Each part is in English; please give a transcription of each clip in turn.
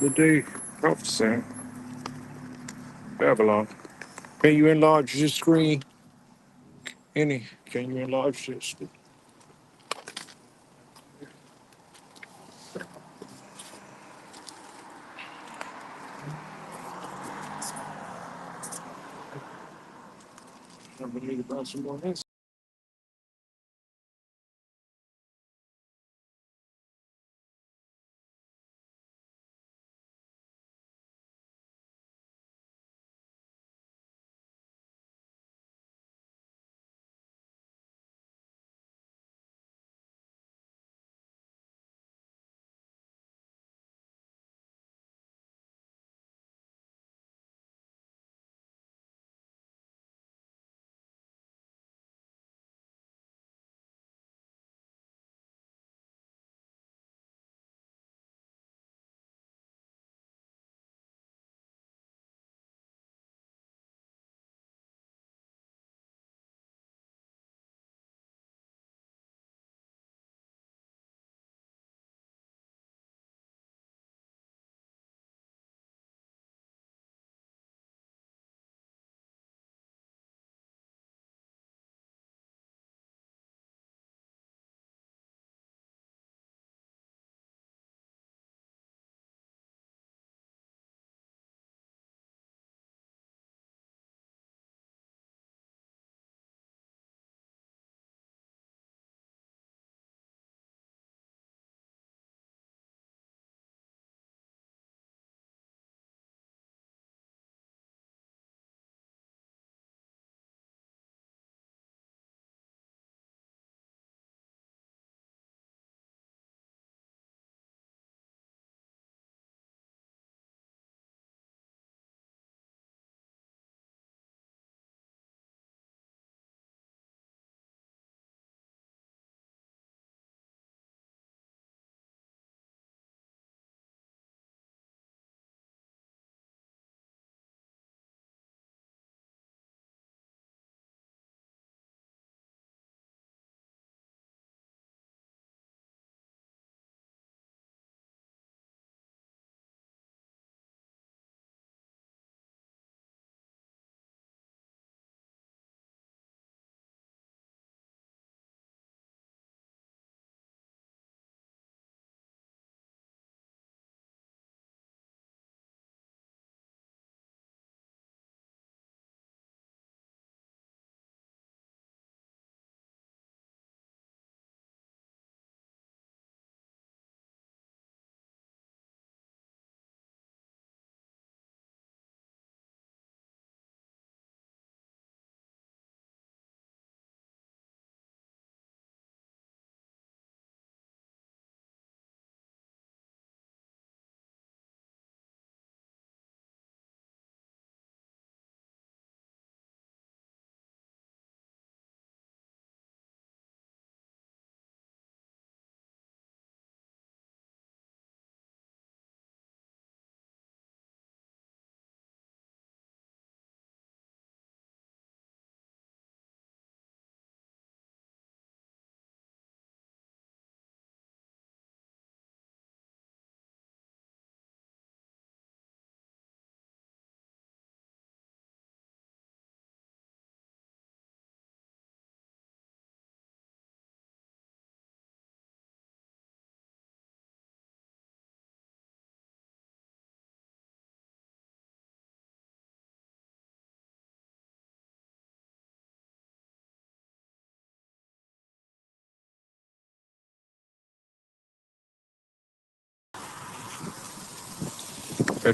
the day prophesying Babylon. Can you enlarge your screen? Can you enlarge this? I believe about some more. That's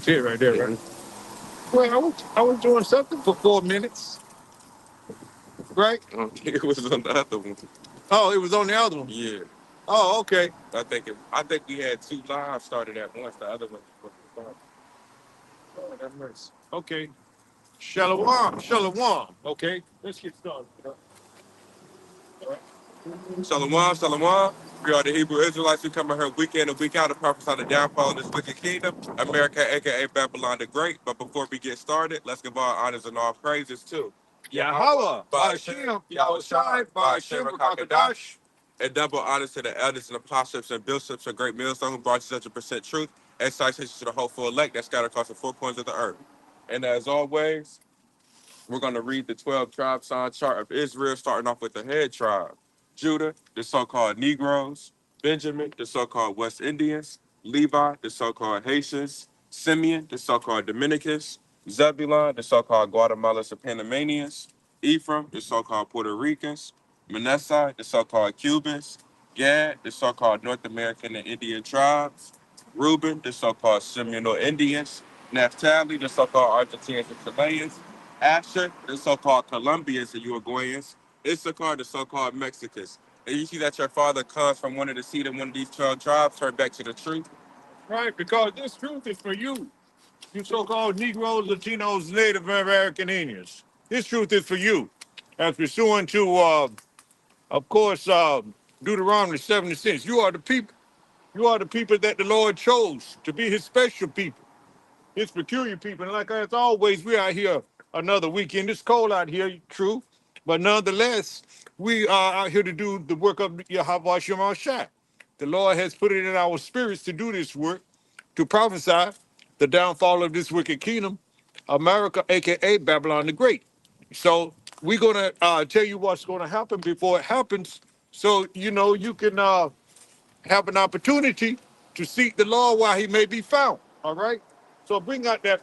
it right there, right? Well, I was doing something for 4 minutes, right? It was on the other one. Oh, it was on the other one. Yeah. Oh, okay. I think we had two lives started at once. The other one was started. Oh, that mercy. Okay. Shalom, shalom. Okay, let's get started. Shalom, shalom. We are the Hebrew Israelites who come out here week in and week out to prophesy the downfall of this wicked kingdom, America, aka Babylon the Great. But before we get started, let's give our honors and all praises to Yahweh, Ba'ashem, Yahushai, Ba'ashem, Rakakadash. And double honors to the elders and apostles and bishops and great millstones who brought you such a percent truth Excitation to the hopeful elect that scattered across the four corners of the earth. And as always, we're going to read the 12 tribe sign chart of Israel, starting off with the head tribe. Judah, the so-called Negroes. Benjamin, the so-called West Indians. Levi, the so-called Haitians. Simeon, the so-called Dominicans. Zebulon, the so-called Guatemalans and Panamanians. Ephraim, the so-called Puerto Ricans. Manasseh, the so-called Cubans. Gad, the so-called North American and Indian tribes. Reuben, the so-called Seminole Indians. Naphtali, the so-called Argentinians and Chileans. Asher, the so-called Colombians and Uruguayans. Issachar, the so-called Mexicans. And you see that your father comes from one of the seed of one of these 12 tribes, turn back to the truth. Right, because this truth is for you. You so-called Negroes, Latinos, Native American Indians. This truth is for you. As pursuant to, of course, Deuteronomy 76. You are the people. You are the people that the Lord chose to be his special people. It's peculiar people. And like as always, we're out here another weekend. It's cold out here, true. But nonetheless, we are out here to do the work of Yahweh Shema Shai. The Lord has put it in our spirits to do this work, to prophesy the downfall of this wicked kingdom, America, aka Babylon the Great. So we're gonna tell you what's gonna happen before it happens, so you know you can have an opportunity to seek the Lord while he may be found. All right. So bring out that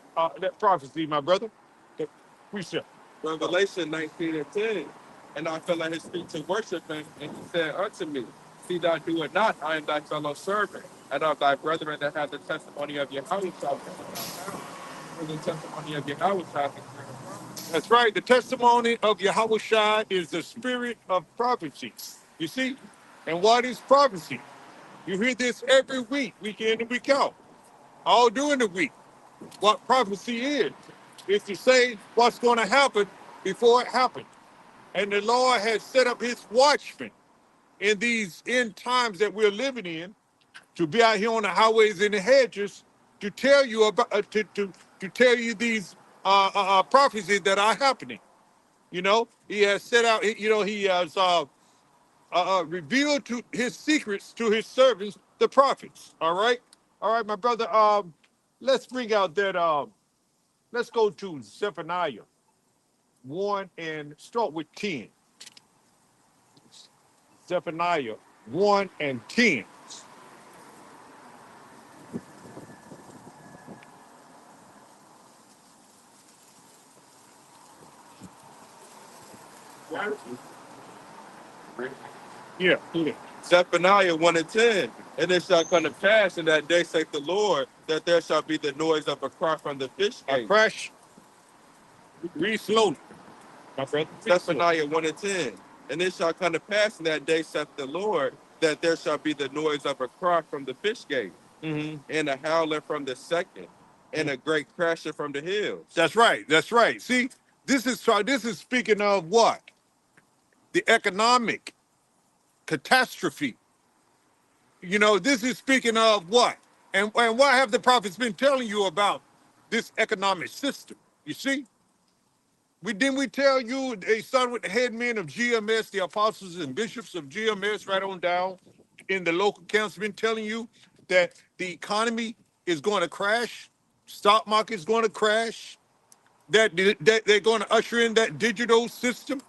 prophecy, my brother. That precept. Revelation 19 and 10. And I fell at his feet to worship him, and he said unto me, see thou do it not, I am thy fellow servant, and of thy brethren that have the testimony of Yahweh shall be for the testimony of Yahweh shall be. That's right. The testimony of Yahweh Shai is the spirit of prophecy. You see? And what is prophecy? You hear this every week, week in and week out, all during the week. What prophecy is to say what's going to happen before it happens. And the Lord has set up his watchmen in these end times that we're living in to be out here on the highways and the hedges to tell you about to tell you these prophecies that are happening. You know, he has set out. You know, he has revealed to his secrets to his servants, the prophets. All right, my brother. Let's bring out that. Let's go to Zephaniah 1 and start with 10. Zephaniah 1 and 10. Yeah, yeah. Zephaniah 1 and 10. And it shall come to pass in that day, saith the Lord, that there shall be the noise of a cry from the fish gate. A crash. Read slowly, my friend. Zephaniah 1 and 10. And it shall come to pass in that day, saith the Lord, that there shall be the noise of a cry from the fish gate, and a howling from the second, and a great crashing from the hills. That's right. That's right. See, this is speaking of what? The economic catastrophe. You know, this is speaking of what? And what have the prophets been telling you about this economic system? You see? Didn't we tell you they started with the head men of GMS, the apostles and bishops of GMS, right on down in the local council, been telling you that the economy is going to crash, stock market is going to crash, that they're going to usher in that digital system,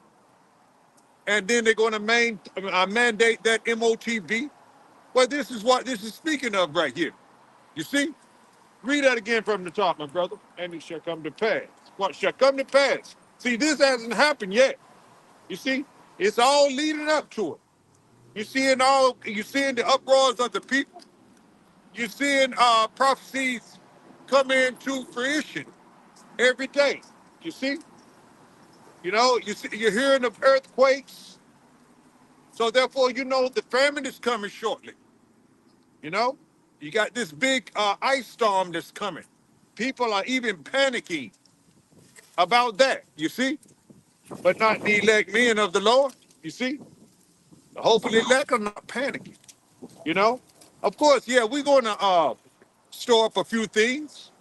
and then they're going to mandate that MOTB. Well, this is what this is speaking of right here. You see? Read that again from the top, my brother. And it shall come to pass. What shall come to pass? See, this hasn't happened yet. You see? It's all leading up to it. You seeing the uproars of the people. You're seeing prophecies come into fruition every day. You see? You know, you're hearing of earthquakes. So therefore, you know the famine is coming shortly. You know? You got this big ice storm that's coming. People are even panicking about that, you see? But not the elect men of the Lord, you see? The hopefully elect are not panicking, you know? Of course, yeah, we're going to store up a few things.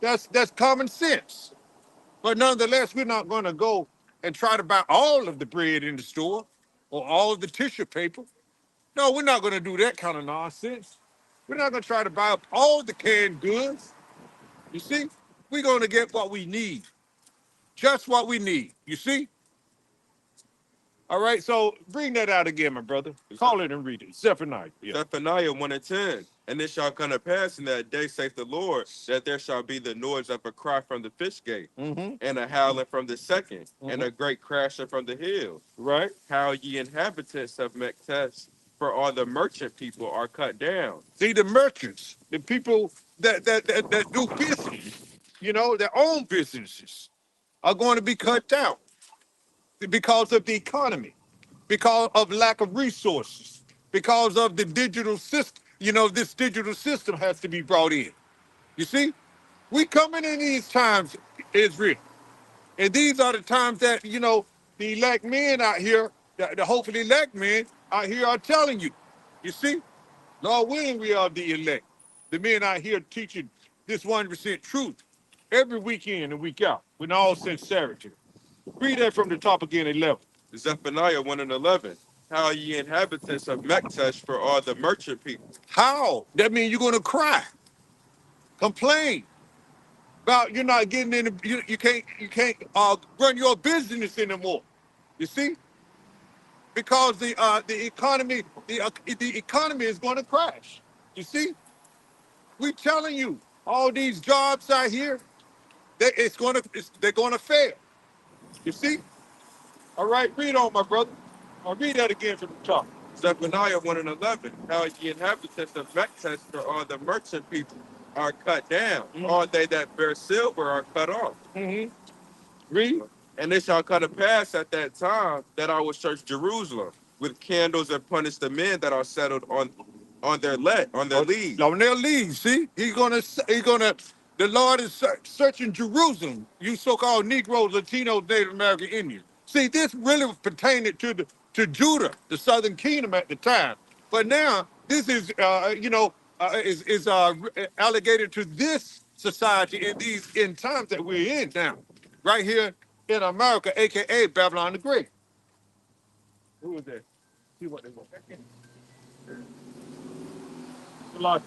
That's common sense. But nonetheless, we're not going to go and try to buy all of the bread in the store or all of the tissue paper. No, we're not going to do that kind of nonsense. We're not going to try to buy up all the canned goods. You see? We're going to get what we need. Just what we need. You see? All right, so bring that out again, my brother. Call it and read it. Zephaniah. Yeah. Zephaniah 1:10. And it shall come to pass in that day, saith the Lord, that there shall be the noise of a cry from the fish gate, and a howling from the second, and a great crashing from the hill. Right. How ye inhabitants of Mektesh, for all the merchant people are cut down. See, the merchants, the people that do business, you know, their own businesses, are going to be cut down because of the economy, because of lack of resources, because of the digital system. You know, this digital system has to be brought in. You see, we coming in these times, Israel, and these are the times that, you know, the elect men out here, the hopefully elect men out here are telling you. You see, Lord willing, we are the elect. The men out here teaching this 100% truth every week in and week out with all sincerity. Read that from the top again, 11. Zephaniah 1:11. How ye inhabitants of Mektesh, for all the merchant people. How? That means you're going to cry, complain about you're not getting in. You can't run your business anymore. You see, because the economy the economy is going to crash. You see, we telling you all these jobs out here, they're going to fail. You see. All right, read on, my brother. I'll read that again from the top. Zephaniah 1:11. How ye inhabitants of Mektesh, for all the merchant people are cut down. All they that bear silver are cut off. Read. And it shall come to pass at that time that I will search Jerusalem with candles and punish the men that are settled on their leaves. On their leaves, see? The Lord is searching Jerusalem, you so-called Negroes, Latinos, Native American Indians. See, this really was pertaining to Judah, the southern kingdom at the time. But now, this is, allocated to this society in these in times that we're in now, right here in America, a.k.a. Babylon the Great. Who is that? See what they want. Lord.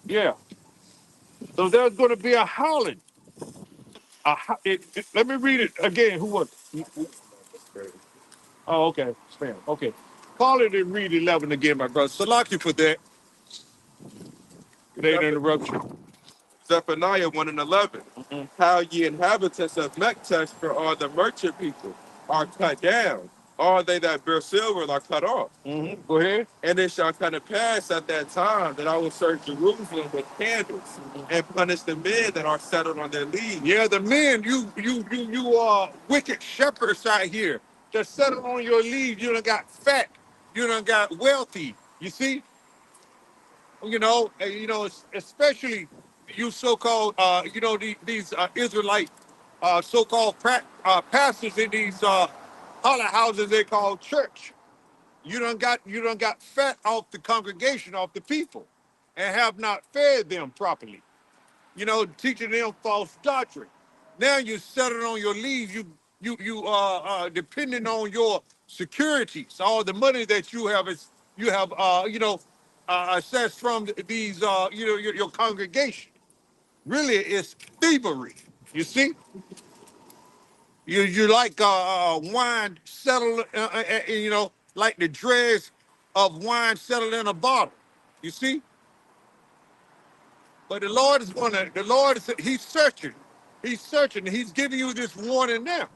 Yeah. So there's going to be a howling. Let me read it again. Who was it? Oh, okay. Spam. Okay. Call it and read 11 again, my brother. Salaki for that. It ain't interruption. Zephaniah 1:11. How ye inhabitants of Mektesh, for all the merchant people are cut down. All they that bear silver are cut off. Go ahead. And it shall come to pass at that time that I will search Jerusalem with candles and punish the men that are settled on their leaves. Yeah, the men, you are wicked shepherds out here that settle on your leaves. You done got fat. You done got wealthy. You see? Especially you so-called, these Israelite so-called pastors in these holler houses they call church. You done got fat off the congregation, off the people, and have not fed them properly. Teaching them false doctrine. Now you settled on your leaves. You depending on your securities, all the money that you have assessed from these your congregation. Really, it's thievery. You see, you like wine settled, like the dregs of wine settled in a bottle. You see. But the Lord he's searching. He's searching. He's giving you this warning now.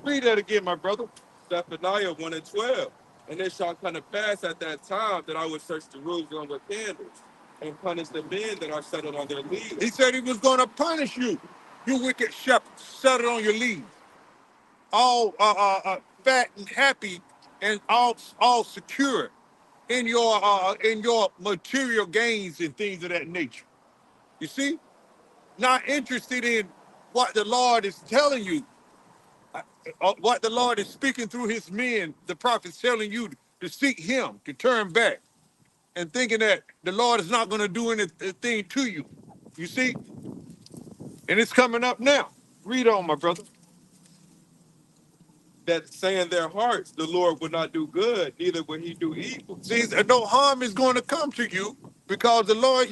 Read that again, my brother. Zephaniah 1:12. And it shall come to pass at that time that I will search Jerusalem with candles and punish the men that are settled on their leaves. He said he was going to punish you, you wicked shepherds, settled on your leaves, all fat and happy, and all secure in your material gains and things of that nature. You see, not interested in what the Lord is telling you, what the Lord is speaking through his men, the prophets telling you to seek him, to turn back, and thinking that the Lord is not going to do anything to you. You see, and it's coming up now. Read on, my brother. That say in their hearts, the Lord will not do good, neither will he do evil. See, no harm is going to come to you because the Lord,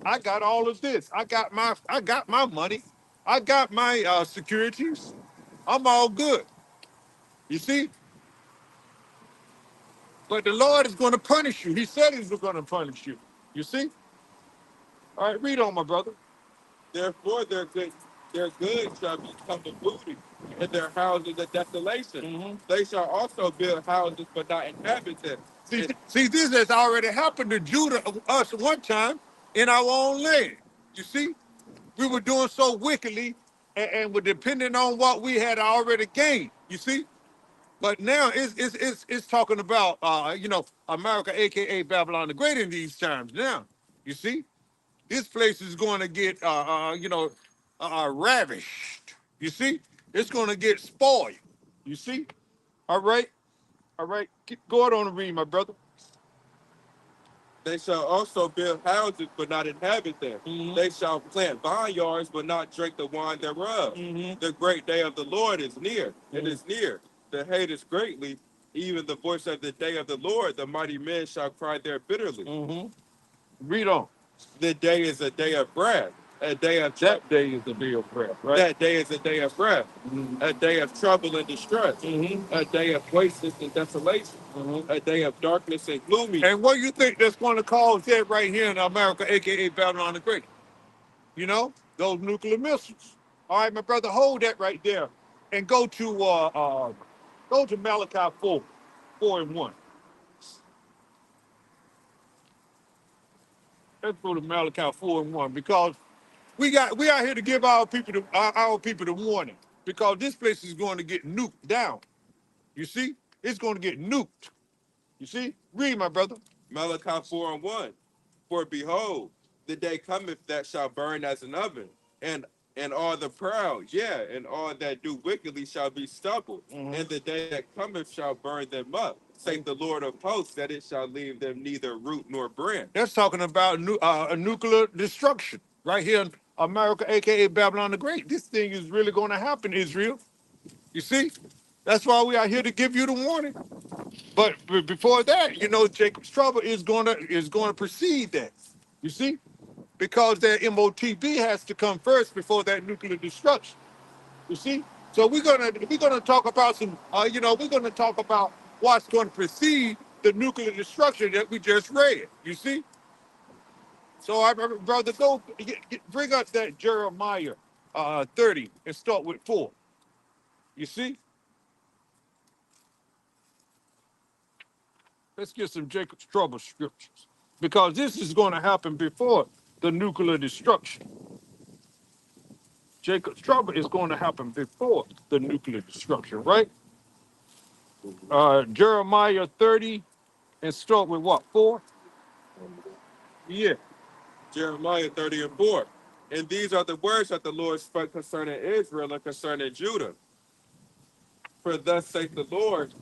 I got all of this. I got my money. I got my securities. I'm all good. You see? But the Lord is going to punish you. He said he's going to punish you. You see? All right, read on, my brother. Therefore, their good shall become a booty, and their houses a desolation. Mm-hmm. They shall also build houses, but not inhabit them. See, this has already happened to Judah, us one time, in our own land. You see? We were doing so wickedly and were depending on what we had already gained. You see? But now it's talking about America, aka Babylon the Great, in these times. Now, you see, this place is going to get ravished. You see, it's going to get spoiled. You see, all right, go on and read, my brother. They shall also build houses, but not inhabit them. Mm-hmm. They shall plant vineyards, but not drink the wine thereof. Mm-hmm. The great day of the Lord is near. Mm-hmm. It is near. The hate is greatly. Even the voice of the day of the Lord, the mighty men shall cry there bitterly. Mm-hmm. Read on. The day is a day of wrath. A day of that day is a day of wrath, right? That day is a day of wrath. Mm-hmm. A day of trouble and distress. Mm-hmm. A day of wastes and desolation. Mm-hmm. A day of darkness and gloomy. And what do you think that's going to cause that right here in America, aka Babylon the Great? You know, those nuclear missiles. All right, my brother, hold that right there, and go to Malachi 4:1. Let's go to Malachi 4:1 because we out here to give our people the warning because this place is going to get nuked down. You see, it's going to get nuked. You see, read, my brother. Malachi 4:1. For behold, the day cometh that shall burn as an oven, and all the proud, and all that do wickedly shall be stubble. Mm-hmm. And the day that cometh shall burn them up, saith the Lord of hosts, that it shall leave them neither root nor branch. That's talking about a nuclear destruction right here in America, aka Babylon the Great. This thing is really going to happen, Israel. You see, that's why we are here to give you the warning. But before that, Jacob's trouble is going to precede that. You see, because that MOTB has to come first before that nuclear destruction. You see, so we're gonna talk about some, we're gonna talk about what's going to precede the nuclear destruction that we just read. You see, so brother, go bring up that Jeremiah 30 and start with 4. You see. Let's get some Jacob's trouble scriptures because this is going to happen before the nuclear destruction. Jacob's trouble is going to happen before the nuclear destruction, right? Jeremiah 30 and start with what, 4? Yeah. Jeremiah 30:4. And these are the words that the Lord spoke concerning Israel and concerning Judah. For thus saith the Lord.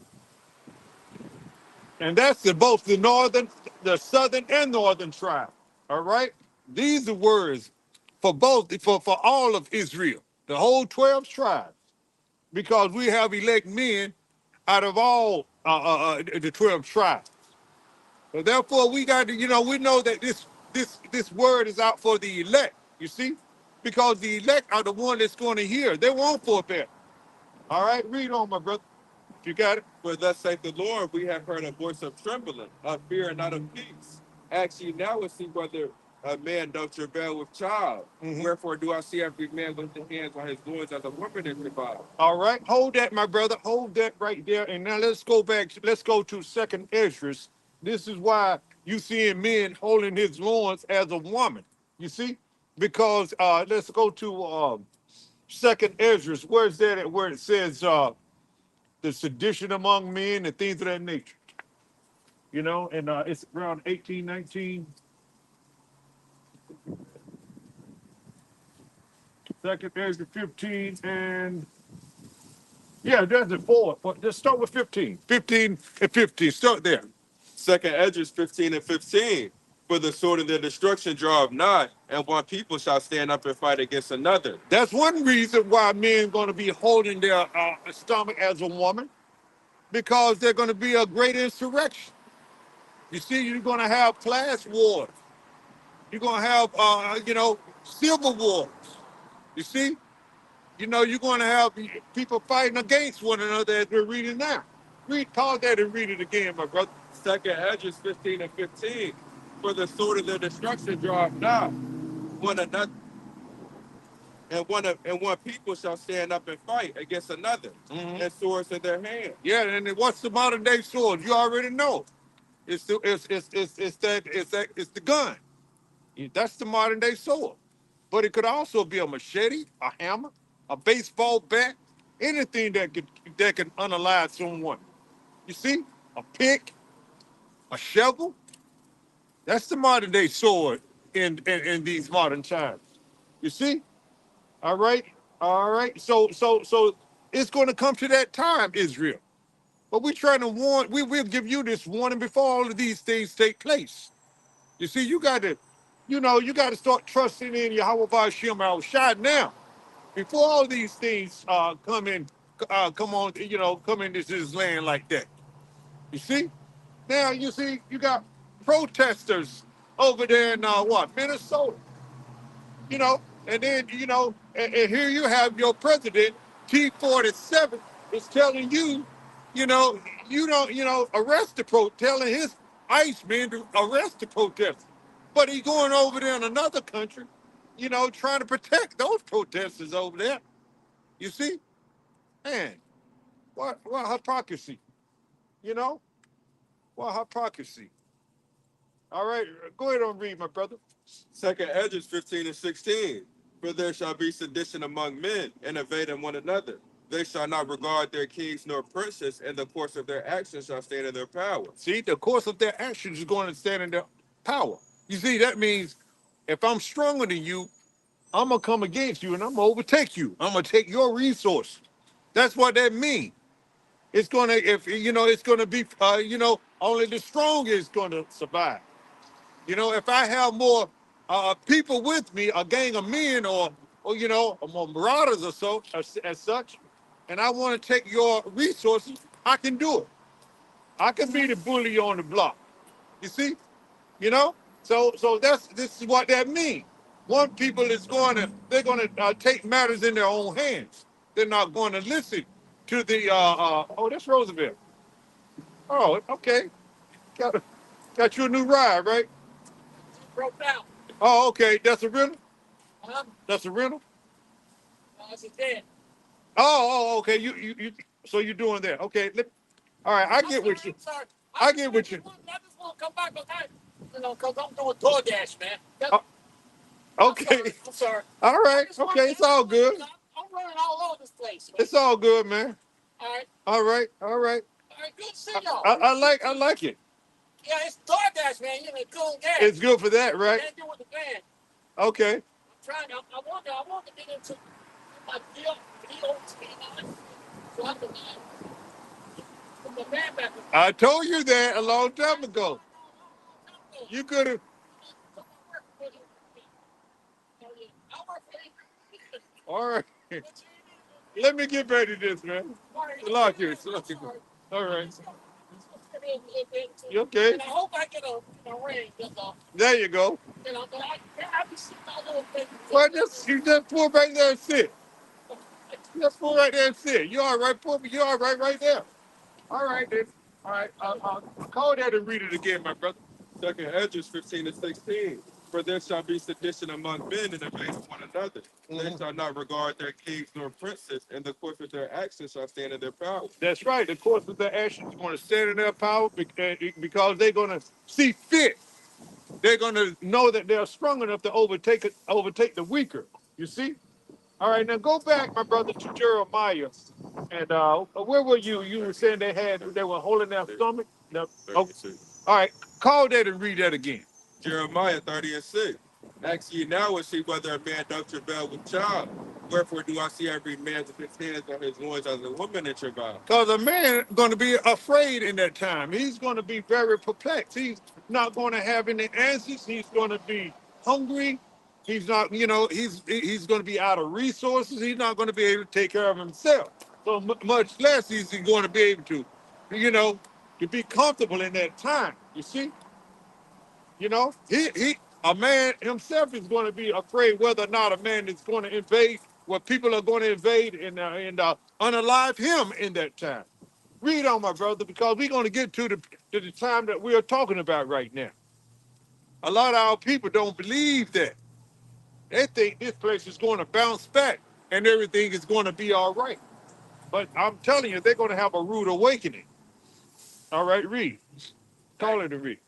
And that's both the southern and northern tribe. All right? These are words for for all of Israel, the whole 12 tribes, because we have elect men out of all the 12 tribes. So therefore, we got to, we know that this word is out for the elect, you see, because the elect are the one that's going to hear. They won't forbear. All right, read on, my brother. You got it? For thus saith the Lord, we have heard a voice of trembling, of fear and not of peace. Ask ye now and see whether a man doth travail with child. Mm-hmm. Wherefore do I see every man with the hands on his loins as a woman in the body. All right, hold that, my brother. Hold that right there. And now let's go back. Let's go to 2nd Ezra. This is why you seeing men holding his loins as a woman. You see? Because let's go to Second Ezra. Where's that at? Where it says the sedition among men and things of that nature. You know, and it's around 1819. Second Ezra 15 and yeah, there's it forward. But just start with 15. 15 and 15. Start there. Second Ezra 15 and 15. For the sword of their destruction draweth nigh, and one people shall stand up and fight against another. That's one reason why men going to be holding their stomach as a woman, because they're going to be a great insurrection. You see, you're going to have class wars. You're going to have, civil wars. You see, you're going to have people fighting against one another as we're reading now. Pause that and read it again, my brother. Second Ezra 15 and 15. For the sword of their destruction draweth nigh, one another, and one people shall stand up and fight against another, and swords in their hand. Yeah, and what's the modern day sword? You already know. It's the gun. That's the modern day sword. But it could also be a machete, a hammer, a baseball bat, anything that can unalive someone. You see, a pick, a shovel. That's the modern day sword in these modern times. You see? All right, all right. So it's going to come to that time, Israel. But we're trying to warn. We'll give you this warning before all of these things take place. You see, you got to start trusting in Yahweh Ba'ashem Al Shad now. Before all these things come into this land like that. You see? Now you see you got protesters over there in Minnesota. And then and here you have your president, T-47, is telling you, you don't, arrest the telling his ICE men to arrest the protesters. But he's going over there in another country, trying to protect those protesters over there. You see? Man, what hypocrisy, you know? What hypocrisy. All right, go ahead and read, my brother. Second Ezra 15 and 16. For there shall be sedition among men, and invading one another. They shall not regard their kings nor princes, and the course of their actions shall stand in their power. See, the course of their actions is going to stand in their power. You see, that means if I'm stronger than you, I'm going to come against you and I'm going to overtake you. I'm going to take your resources. That's what that means. It's going to, it's going to be, only the strong is going to survive. If I have more people with me, a gang of men or more marauders or so, as such, and I want to take your resources, I can do it. I can be the bully on the block. You see? So this is what that means. One people they're going to take matters in their own hands. They're not going to listen to the, that's Roosevelt. Oh, okay. Got you a new ride, right? Broke down. Oh, okay. That's a rental? Huh? That's a rental? No, it's a dead. Oh, okay. So you're doing that. Okay. All right. I get with you. I'm sorry. I get with you. I just want to come back because I'm doing DoorDash, man. Okay. I'm sorry. All right. Okay. It's all good. I'm running all over this place, man. It's all good, man. All right. All right. All right. Good to see y'all. I like it. Yeah, it's DoorDash, man. You know, good gas. It's good for that, right? Can't do with the van. Okay. I'm trying. I want to get into my DOT. So I can put my van back. I told you that a long time ago. You could have. All right. Let me get back to this, man. Lock here. All right. You okay? And I hope I get a ring. There you go. But I be sitting all little things. Well, you just pull back there and sit. Just pull right there and sit. You all right? You all right there. All right, then. All right. I'll call that and read it again, my brother. Second Ezra 15 and 16. For there shall be sedition among men in the face of one another. They shall not regard their kings nor princes, and the course of their actions shall stand in their power. That's right. The course of their actions is going to stand in their power because they're going to see fit. They're going to know that they're strong enough to overtake the weaker. You see? All right, now go back, my brother, to Jeremiah. And where were you? You were saying they were holding their stomach? No. Oh, all right, call that and read that again. Jeremiah 30:6. Ask ye now and see whether a man doth travail with child. Wherefore do I see every man with his hands on his loins as a woman in travail? Because a man going to be afraid in that time. He's going to be very perplexed. He's not going to have any answers. He's going to be hungry. He's not, he's going to be out of resources. He's not going to be able to take care of himself. So much less is he going to be able to, to be comfortable in that time. You see? A man himself is going to be afraid whether or not a man is going to invade, what people are going to invade and unalive him in that time. Read on, my brother, because we're going to get to the time that we are talking about right now. A lot of our people don't believe that. They think this place is going to bounce back and everything is going to be all right. But I'm telling you, they're going to have a rude awakening. All right, read. Call it and read.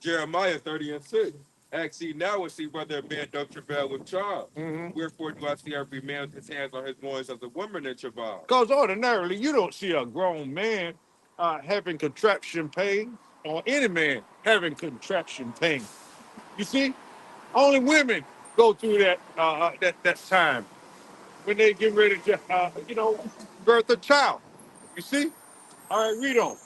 Jeremiah 30:6. Ask ye now and see whether a man doth travail with child. Wherefore do I see every man with his hands on his loins as a woman in travail? Because ordinarily, you don't see a grown man having contraction pain or any man having contraction pain. You see, only women go through that time when they get ready to, birth a child. You see? All right, read on.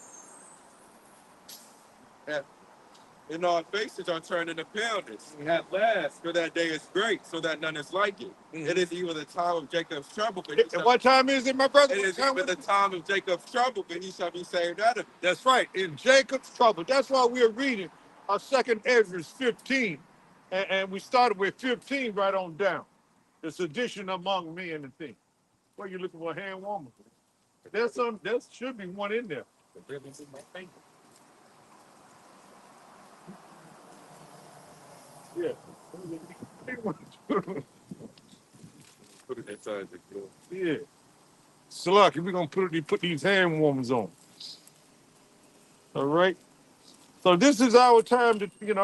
And our faces are turned into pounders. At last, for that day is great, so that none is like it. It is even the time of Jacob's trouble. And what time is it, my brother? It is even the time of Jacob's trouble, but he shall be saved out of it. That's right, in Jacob's trouble. That's why we're reading our second Ezra 15. And we started with 15 right on down. The sedition among men and things. What are you looking for a hand warmer? There should be one in there. Yeah. Put it inside the door. Yeah. Slucky, we're gonna put these hand warmers on. All right. So this is our time to, you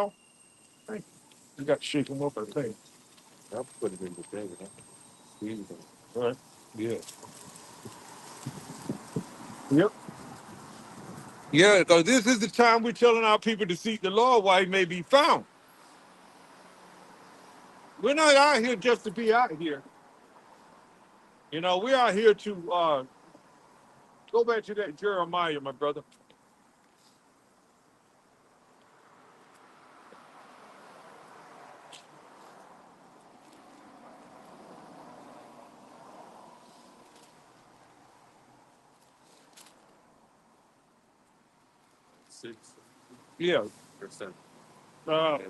got to shake them up, I think. I'll put it in the bag. All right. Yeah. Yep. Yeah, because this is the time we're telling our people to seek the Lord while he may be found. We're not out here just to be out here. We're out here to go back to that Jeremiah, my brother. Yeah. No.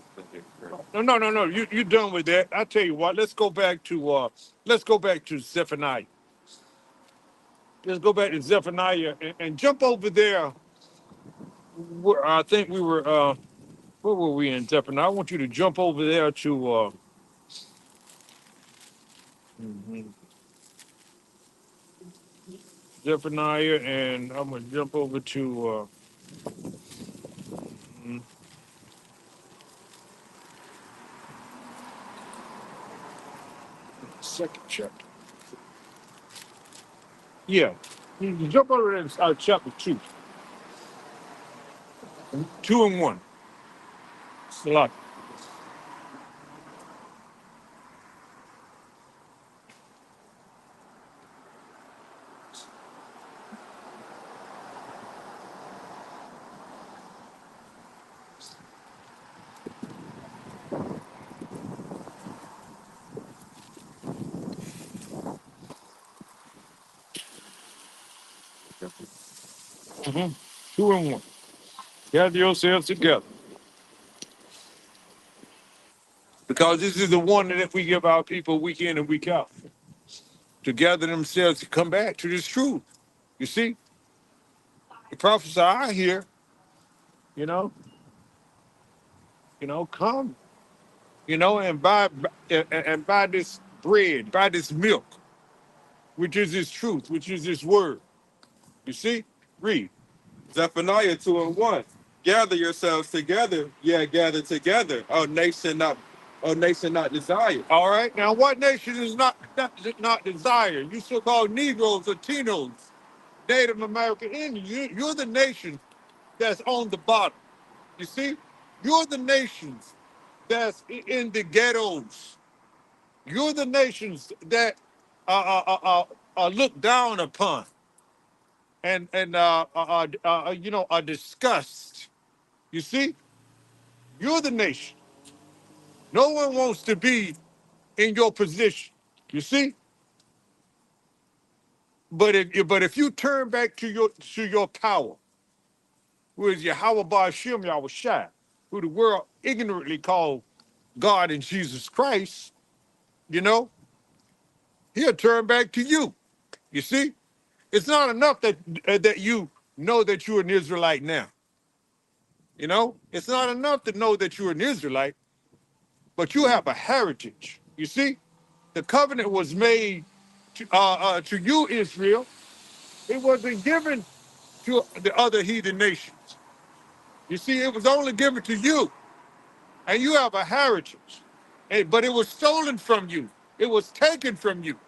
You're done with that. I tell you what. Let's go back to Zephaniah. Let's go back to Zephaniah and jump over there. I think we were. Where were we in Zephaniah? I want you to jump over there to. Zephaniah, and I'm gonna jump over to. Second chapter. Yeah. You jump over there to chapter 2. 2 and 1. It's a lot. Mm-hmm. 2 and 1. Gather yourselves together. Because this is the one that we give our people week in and week out. To gather themselves to come back to this truth. You see? The prophets are out here, come. you know, and by this bread, by this milk, which is his truth, which is his word. You see? Read. Zephaniah 2:1. Gather yourselves together, gather together, O nation not desired. All right. Now, what nation is not desired? You so-called Negroes, Latinos, Native American Indians. You're the nation that's on the bottom. You see? You're the nations that's in the ghettos. You're the nations that are looked down upon and are discussed. You see? You're the nation. No one wants to be in your position. You see? But if you turn back to your power, who is Yahweh Ba'ashem Yahushai, who the world ignorantly called God and Jesus Christ, you know, he'll turn back to you. You see? It's not enough that you know that you're an Israelite now. You know? It's not enough to know that you're an Israelite, but you have a heritage. You see? The covenant was made to you, Israel. It wasn't given to the other heathen nations. You see, it was only given to you, and you have a heritage. But it was stolen from you. It was taken from you.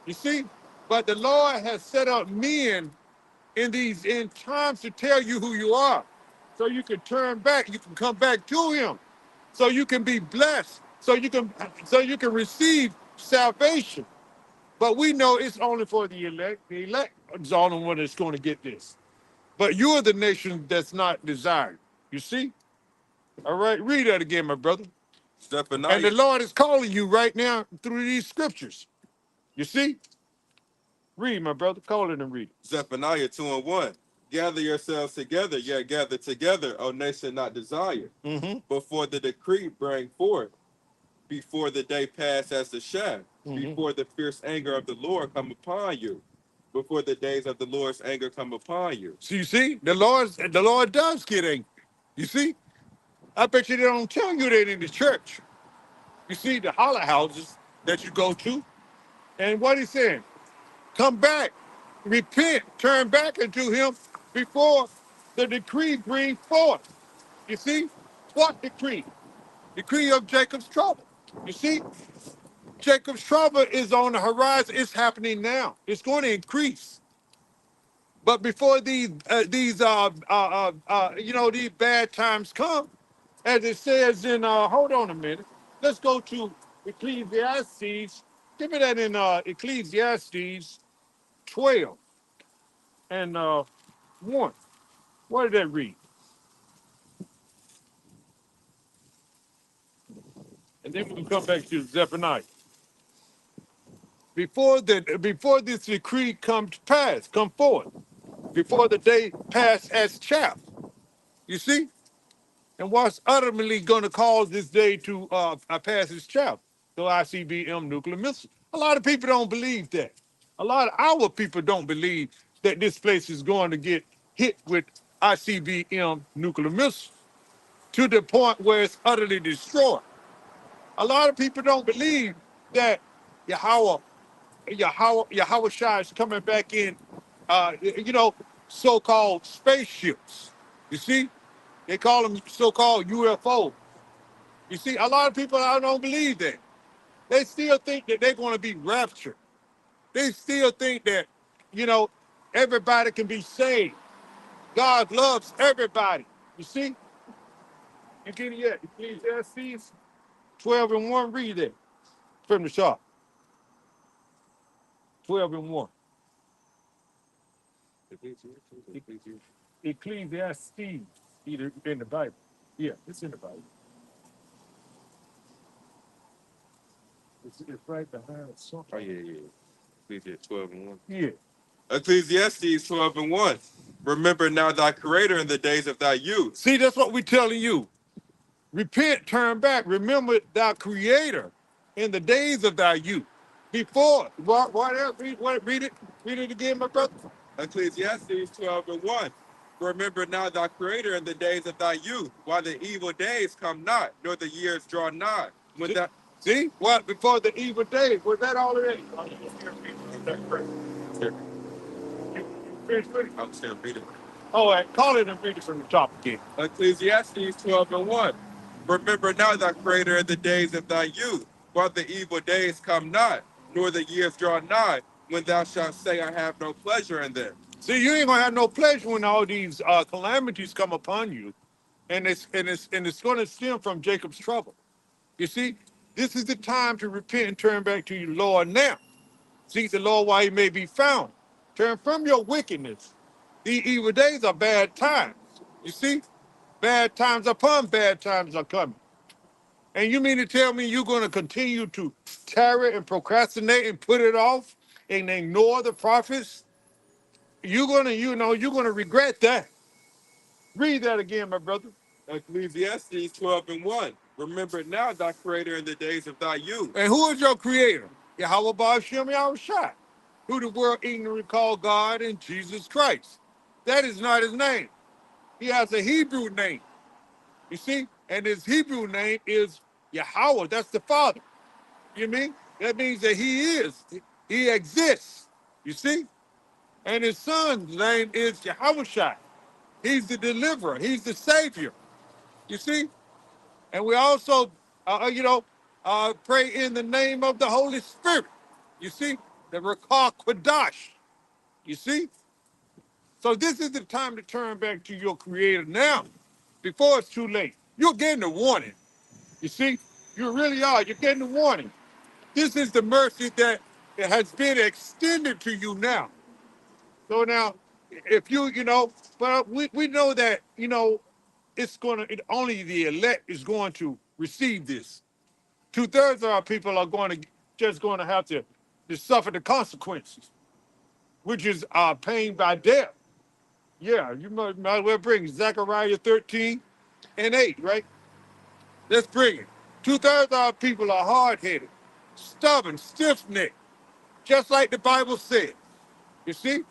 You see? But the Lord has set up men in these end times to tell you who you are. So you can turn back, you can come back to him. So you can be blessed. So you can receive salvation. But we know it's only for the elect. The elect is the only one that's going to get this. But you're the nation that's not desired. You see? All right, read that again, my brother. Zephaniah. And the Lord is calling you right now through these scriptures. You see? Read, my brother. Call it and read it. Zephaniah 2:1. Gather yourselves together, gather together, O nation not desired. Before the decree bring forth, before the day pass as the shaft, before the fierce anger of the Lord come upon you, before the days of the Lord's anger come upon you. So you see, the Lord does get angry. You see? I bet you they don't tell you that in the church. You see, the holler houses that you go to, and what he's saying, come back, repent, turn back into him before the decree brings forth. You see? What decree? Decree of Jacob's trouble. You see? Jacob's trouble is on the horizon. It's happening now. It's going to increase. But before these bad times come, as it says in hold on a minute, let's go to Ecclesiastes. Give me that in Ecclesiastes 12 and 1. What did that read? And then we can come back to Zephaniah. Before this decree come to pass, come forth, before the day pass as chaff. You see? And what's ultimately going to cause this day to pass as chaff? The ICBM nuclear missile. A lot of people don't believe that. A lot of our people don't believe that this place is going to get hit with ICBM nuclear missiles to the point where it's utterly destroyed. A lot of people don't believe that Yahweh Shai is coming back in, so-called spaceships. You see? They call them so-called UFOs. You see, a lot of people don't believe that. They still think that they're going to be raptured. They still think that, you know, everybody can be saved. God loves everybody. You see? You get it yet? Ecclesiastes 12 and 1, read it from the shop. 12 and 1. Ecclesiastes, either in the Bible. Yeah, it's in the Bible. It's right behind something. Oh, yeah. Ecclesiastes 12 and 1. Yeah. Ecclesiastes 12 and 1. Remember now thy creator in the days of thy youth. See, that's what we're telling you. Repent, turn back. Remember thy creator in the days of thy youth. Before, what else? Read it. Read it again, my brother. Ecclesiastes 12 and 1. Remember now thy creator in the days of thy youth, while the evil days come not, nor the years draw nigh. When that See what before the evil days was that already? I'm still reading. Oh, and call it and read it from the top again. Ecclesiastes 12:1. Remember now thy creator in the days of thy youth, while the evil days come not, nor the years draw nigh, when thou shalt say, I have no pleasure in them. See, you ain't gonna have no pleasure when all these calamities come upon you, and it's gonna stem from Jacob's trouble. You see, this is the time to repent and turn back to your Lord now. Seek the Lord while he may be found. Turn from your wickedness. These evil days are bad times. You see, bad times upon bad times are coming. And you mean to tell me you're going to continue to tarry and procrastinate and put it off and ignore the prophets? You're gonna regret that. Read that again, my brother. Ecclesiastes 12:1. Remember now thy creator in the days of thy youth. And who is your creator? Yahweh Ba'ashem Yahushua, who the world ignorantly called God and Jesus Christ. That is not his name. He has a Hebrew name, you see? And his Hebrew name is Yahweh. That's the Father. You mean? That means that he exists, you see? And his son's name is Yahushua. He's the deliverer. He's the savior, you see? And we also, pray in the name of the Holy Spirit. You see, the Rakah Quadash. You see? So this is the time to turn back to your Creator now, before it's too late. You're getting a warning. You see? You really are. You're getting a warning. This is the mercy that has been extended to you now. So now, if but we know that, only the elect is going to receive this. 2/3 of our people are just going to have to suffer the consequences, which is pain by death. Yeah, you might as well bring Zechariah 13:8, right? Let's bring it. 2/3 of our people are hard-headed, stubborn, stiff-necked, just like the Bible says. You see?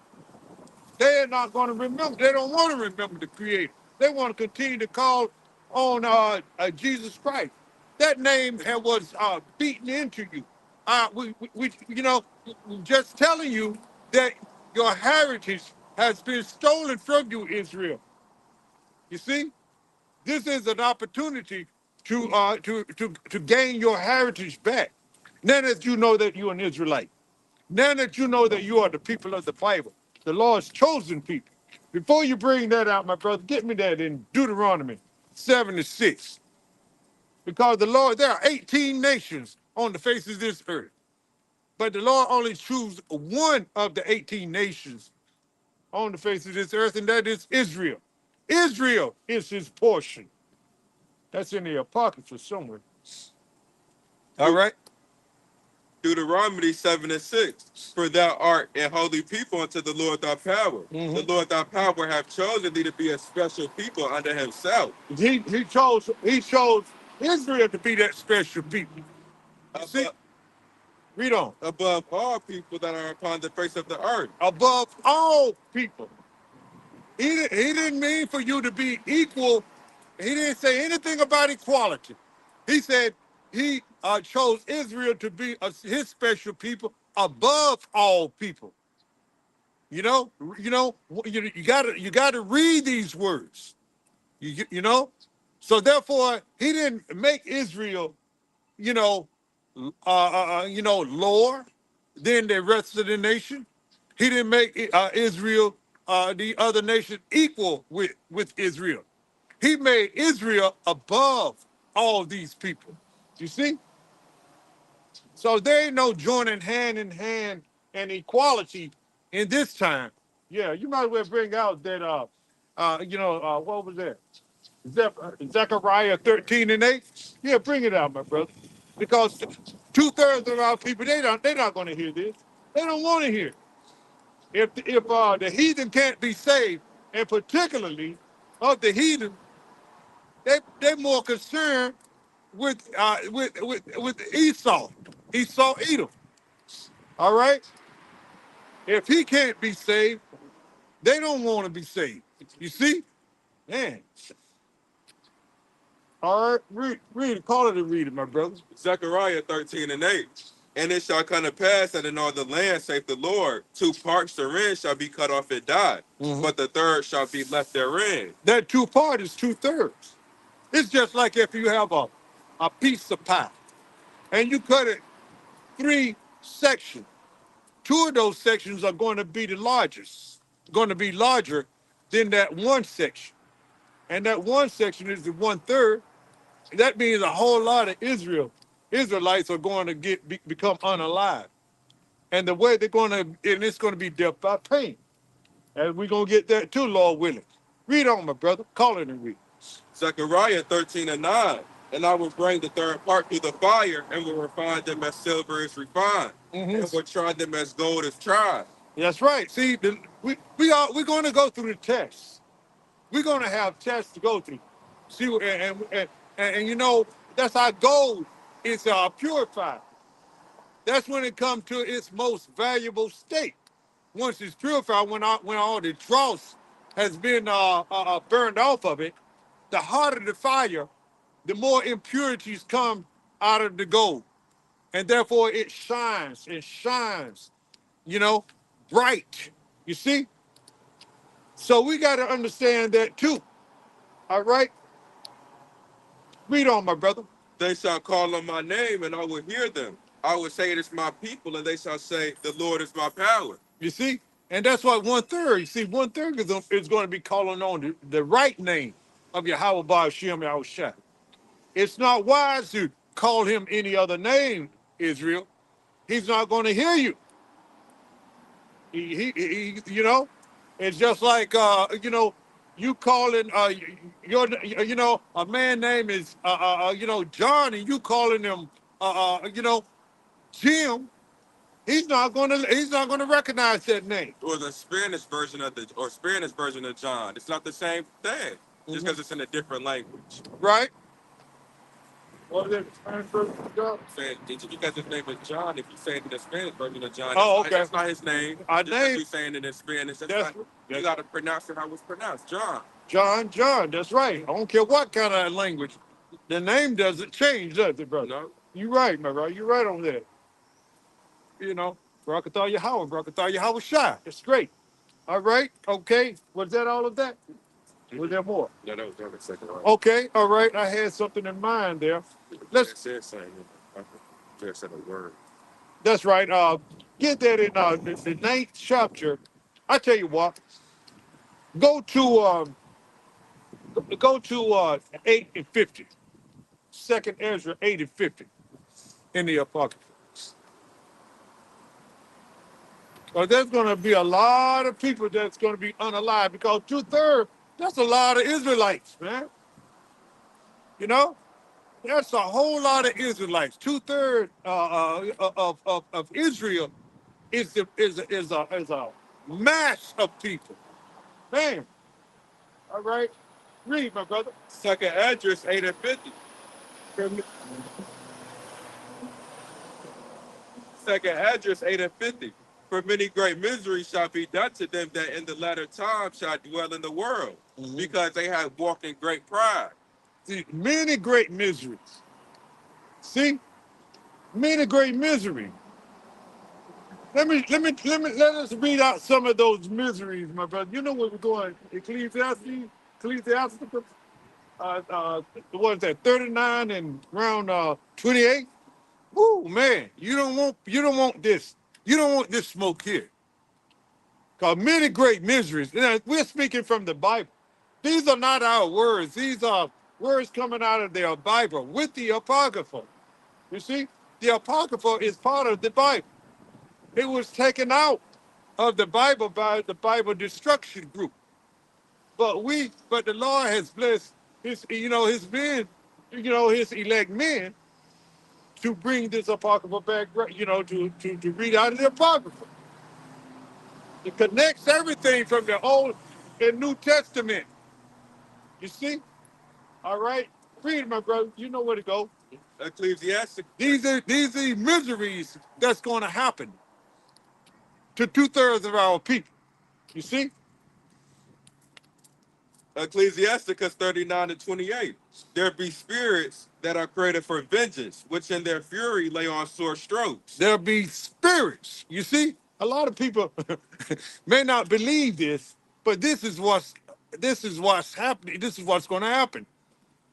They're not going to remember. They don't want to remember the Creator. They want to continue to call on Jesus Christ. That name was beaten into you. Just telling you that your heritage has been stolen from you, Israel. You see, this is an opportunity to gain your heritage back. Now that you know that you're an Israelite, now that you know that you are the people of the Bible, the Lord's chosen people. Before you bring that out, my brother, get me that in Deuteronomy 7:6. Because there are 18 nations on the face of this earth. But the Lord only chooses one of the 18 nations on the face of this earth, and that is Israel. Israel is his portion. That's in the Apocrypha somewhere. All right? Deuteronomy 7:6. For thou art a holy people unto the Lord thy power. Mm-hmm. The Lord thy power hath chosen thee to be a special people unto himself. He chose Israel to be that special people. See? Read on. Above all people that are upon the face of the earth. Above all people. He didn't mean for you to be equal. He didn't say anything about equality. He said he chose Israel to be his special people above all people. You gotta read these words. You know. So therefore, he didn't make Israel, lower than the rest of the nation. He didn't make Israel, the other nation, equal with Israel. He made Israel above all these people. You see? So there ain't no joining hand in hand and equality in this time. Yeah, you might as well bring out that, what was that? Zechariah 13:8. Yeah, bring it out, my brother. Because 2/3 of our people, they're not going to hear this. They don't want to hear it. If the heathen can't be saved, and particularly of the heathen, they're more concerned with Esau Edom. All right. If he can't be saved, They don't want to be saved. You see? Man. All right, read it. Call it and read it, my brothers. Zechariah 13:8. And it shall come to pass that in all the land, saith the Lord, 2 parts therein shall be cut off and die, but the third shall be left therein. That 2 part is 2/3. It's just like if you have a piece of pie and you cut it 3 sections. 2 of those sections are going to be the largest, going to be larger than that 1 section. And that 1 section is the 1/3. That means a whole lot of Israelites are going to become unalive. And the way they're going to, and it's going to be death by pain. And we're going to get that too, Lord willing. Read on, my brother. Call it and read. Zechariah 13:9. And I will bring the third part through the fire, and will refine them as silver is refined, and will try them as gold is tried. That's right. See, we're going to go through the tests. We're going to have tests to go through. See, and you know, that's our goal. It's purified. That's when it comes to its most valuable state. Once it's purified, when all the dross has been burned off of it, the harder the fire, the more impurities come out of the gold. And therefore it shines and shines, you know, bright. You see? So we got to understand that too. All right? Read on, my brother. They shall call on my name, and I will hear them. I will say, it is my people, and they shall say, the Lord is my power. You see? And that's why 1/3, you see, 1/3 is going to be calling on the right name of Yahweh Ba'ashem Yahushua. It's not wise to call him any other name, Israel. He's not going to hear you. He you know, it's just like, you know, you calling, you know, a man name is, you know, John, and you calling him, you know, Jim. He's not gonna recognize that name. Or the Spanish version of John. It's not the same thing, just because it's in a different language. Right? What is it? Spanish version of John? Because his name is John, if you say it in the Spanish version of John, that's not his name. Our just name. You saying it in Spanish. You got to pronounce it how it's pronounced. John. John. That's right. I don't care what kind of language. The name doesn't change, does it, brother? No. You're right, my brother. You're right on that. You know, Barakatah Yahweh, Barakatah Yahweh Shai. It's great. All right. Okay. Was that all of that? Was there more? No, that was the second one. Okay. All right. I had something in mind there. Let's say something. I said a word. That's right. Get that in the 9th chapter. I tell you what. Go to 8 and 50. 2nd Ezra 8 and 50 in the Apocrypha. There's going to be a lot of people that's going to be unalive because 2/3, that's a lot of Israelites, man. You know, that's a whole lot of Israelites. 2/3 of Israel is a mass of people. Man. All right. Read, my brother. 2nd Address 8 and 50. 2nd Address 8 and 50. For many great miseries shall be done to them that in the latter time shall dwell in the world, because they have walked in great pride. See, many great miseries. See, many great misery. Let us read out some of those miseries, my brother. You know where we're going? Ecclesiastes. What is that? 39 and around 28. Woo, man! You don't want this. You don't want this smoke here. Because many great miseries. Now, we're speaking from the Bible. These are not our words. These are words coming out of the Bible with the Apocrypha. You see, the Apocrypha is part of the Bible. It was taken out of the Bible by the Bible destruction group. But the Lord has blessed his men, his elect men to bring this Apocrypha back, to read out of the Apocrypha. It connects everything from the Old and New Testament. You see? All right? Read, my brother. You know where to go. Ecclesiastes. These are miseries that's going to happen to 2/3 of our people. You see? Ecclesiasticus 39:28. There be spirits that are created for vengeance, which in their fury lay on sore strokes. There be spirits. You see, a lot of people may not believe this, but this is what's happening. This is what's going to happen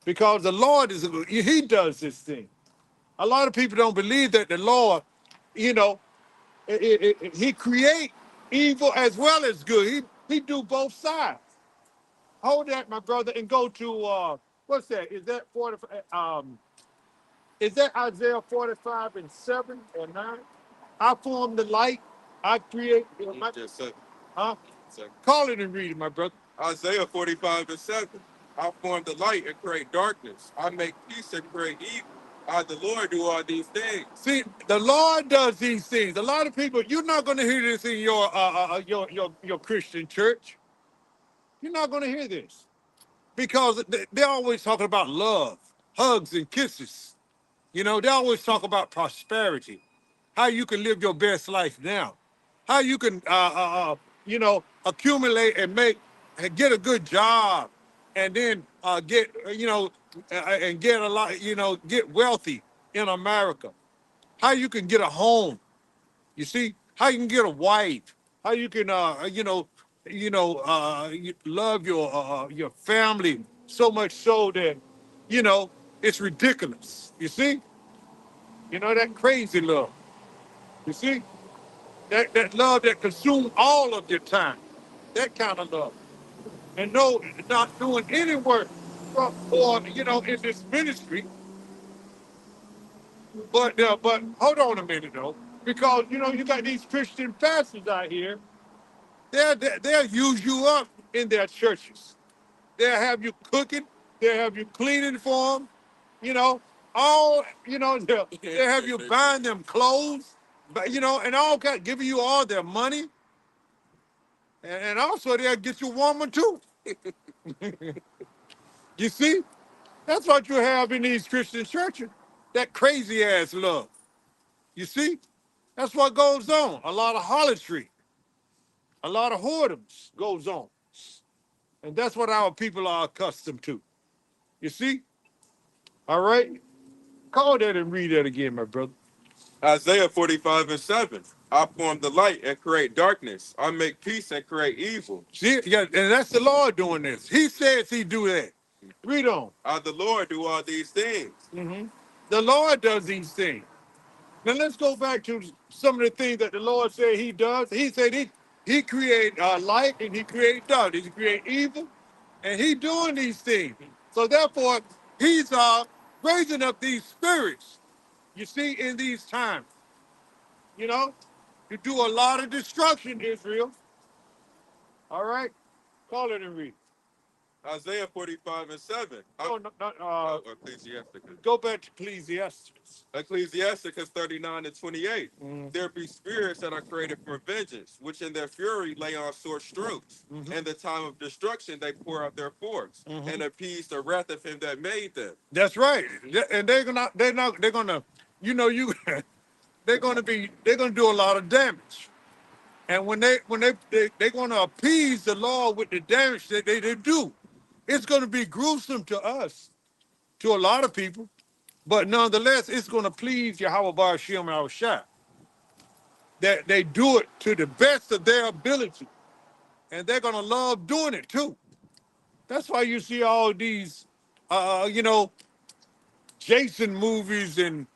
because the Lord He does this thing. A lot of people don't believe that the Lord, you know, He create evil as well as good. He do both sides. Hold that, my brother, and go to what's that? Is that 40? Is that Isaiah 45:7 or 9? I form the light. I create. Just a Huh? second. Call it and read it, my brother. Isaiah 45:7. I form the light and create darkness. I make peace and create evil. I, the Lord, do all these things. See, the Lord does these things. A lot of people, you're not going to hear this in your Christian church. You're not going to hear this because they're always talking about love, hugs, and kisses. You know, they always talk about prosperity, how you can live your best life now, how you can, accumulate and get a good job, and then and get a lot, get wealthy in America. How you can get a home, you see, how you can get a wife, how you can, you love your family so much so that, it's ridiculous. You see. You know, that crazy love. You see? That love that consumes all of your time. That kind of love. And no, not doing any work in this ministry. But hold on a minute though. Because, you got these Christian pastors out here. They'll use you up in their churches. They'll have you cooking. They'll have you cleaning for them. You know, they'll have you buying them clothes, but and all kind, giving you all their money, and also they'll get you a woman too. You see, that's what you have in these Christian churches. That crazy ass love. You see, that's what goes on. A lot of harlotry, a lot of whoredoms goes on, and that's what our people are accustomed to. You see, all right. Call that and read that again, my brother. Isaiah 45:7. I form the light and create darkness. I make peace and create evil. See, yeah, and that's the Lord doing this. He says he do that. Read on. I, the Lord, do all these things. Mm-hmm. The Lord does these things. Now let's go back to some of the things that the Lord said he does. He said he create light and he create darkness. He create evil, and he doing these things. So therefore, he's raising up these spirits, you see, in these times. To do a lot of destruction, Israel. All right? Call it and read. Isaiah 45:7. Ecclesiasticus. Go back to Ecclesiasticus. Ecclesiasticus 39:28. Mm-hmm. There be spirits that are created for vengeance, which in their fury lay on sore strokes. Mm-hmm. In the time of destruction they pour out their forks and appease the wrath of him that made them. That's right. And they're gonna they're gonna they're gonna do a lot of damage. And when they're gonna appease the Lord with the damage that they do, it's gonna be gruesome to us, to a lot of people. But nonetheless, it's going to please Yahweh Bar Shem and our Shah. That they do it to the best of their ability. And they're going to love doing it too. That's why you see all these, Jason movies and